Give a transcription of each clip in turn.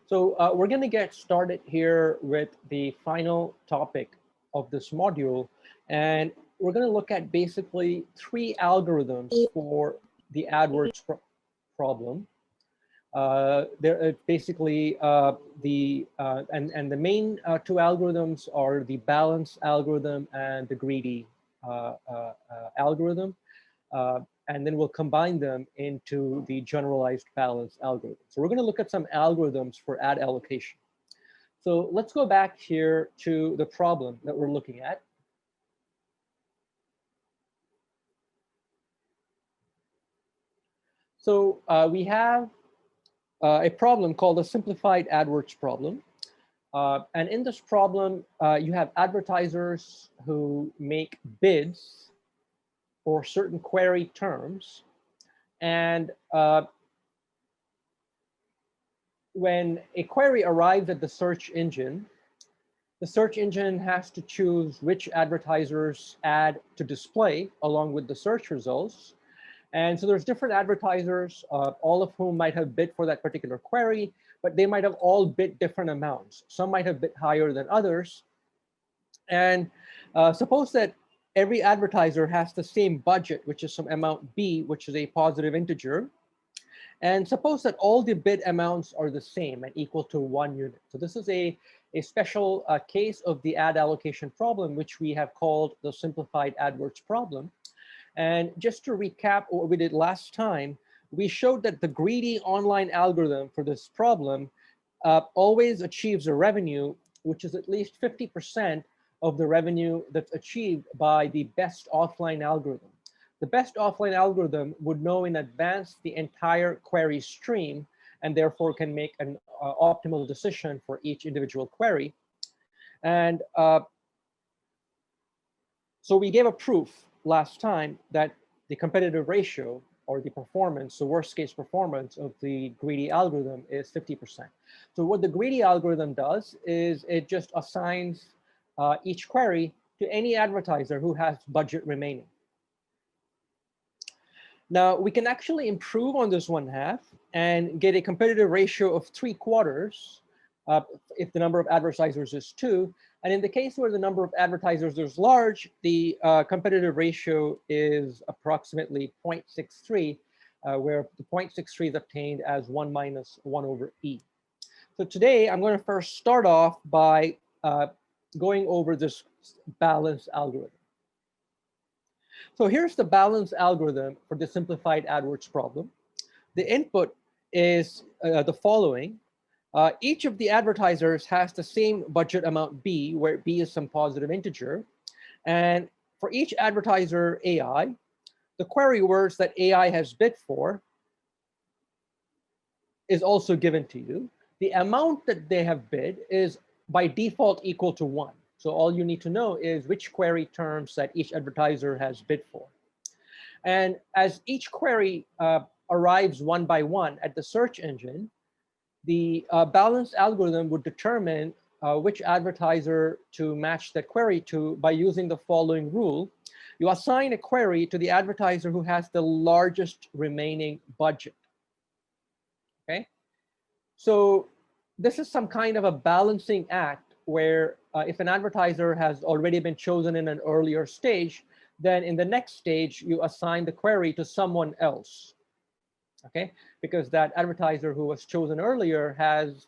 So we're going to get started here with the final topic of this module. And we're going to look at basically 3 algorithms for the AdWords problem. They're basically the main 2 algorithms are the balance algorithm and the greedy algorithm. And then we'll combine them into the generalized balance algorithm. So we're going to look at some algorithms for ad allocation. So let's go back here to the problem that we're looking at. So we have a problem called the Simplified AdWords problem. And in this problem, you have advertisers who make bids for certain query terms. And when a query arrives at the search engine has to choose which advertisers ad to display along with the search results. And so there's different advertisers, all of whom might have bid for that particular query, but they might have all bid different amounts. Some might have bid higher than others. And suppose that every advertiser has the same budget, which is some amount B, which is a positive integer. And suppose that all the bid amounts are the same and equal to 1 unit. So this is a special case of the ad allocation problem, which we have called the Simplified AdWords problem. And just to recap what we did last time, we showed that the greedy online algorithm for this problem always achieves a revenue, which is at least 50% of the revenue that's achieved by the best offline algorithm. The best offline algorithm would know in advance the entire query stream and therefore can make an optimal decision for each individual query. And so we gave a proof last time that the competitive ratio or the performance, the worst case performance of the greedy algorithm is 50%. So what the greedy algorithm does is it just assigns each query to any advertiser who has budget remaining. Now we can actually improve on this 1/2 and get a competitive ratio of 3/4 if the number of advertisers is 2. And in the case where the number of advertisers is large, the competitive ratio is approximately 0.63, where the 0.63 is obtained as 1 minus 1/e. So today I'm going to first start off by going over this balance algorithm. So here's the balance algorithm for the Simplified AdWords problem. The input is the following. Each of the advertisers has the same budget amount B, where B is some positive integer. And for each advertiser AI, the query words that AI has bid for is also given to you. The amount that they have bid is by default equal to 1. So all you need to know is which query terms that each advertiser has bid for. And as each query arrives one by one at the search engine, the balance algorithm would determine which advertiser to match that query to by using the following rule. You assign a query to the advertiser who has the largest remaining budget. Okay? So this is some kind of a balancing act where if an advertiser has already been chosen in an earlier stage, then in the next stage, you assign the query to someone else. Okay, because that advertiser who was chosen earlier has,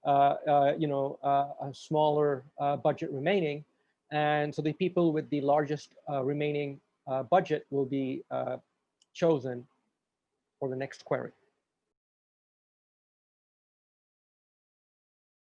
a smaller budget remaining, and so the people with the largest remaining budget will be chosen for the next query.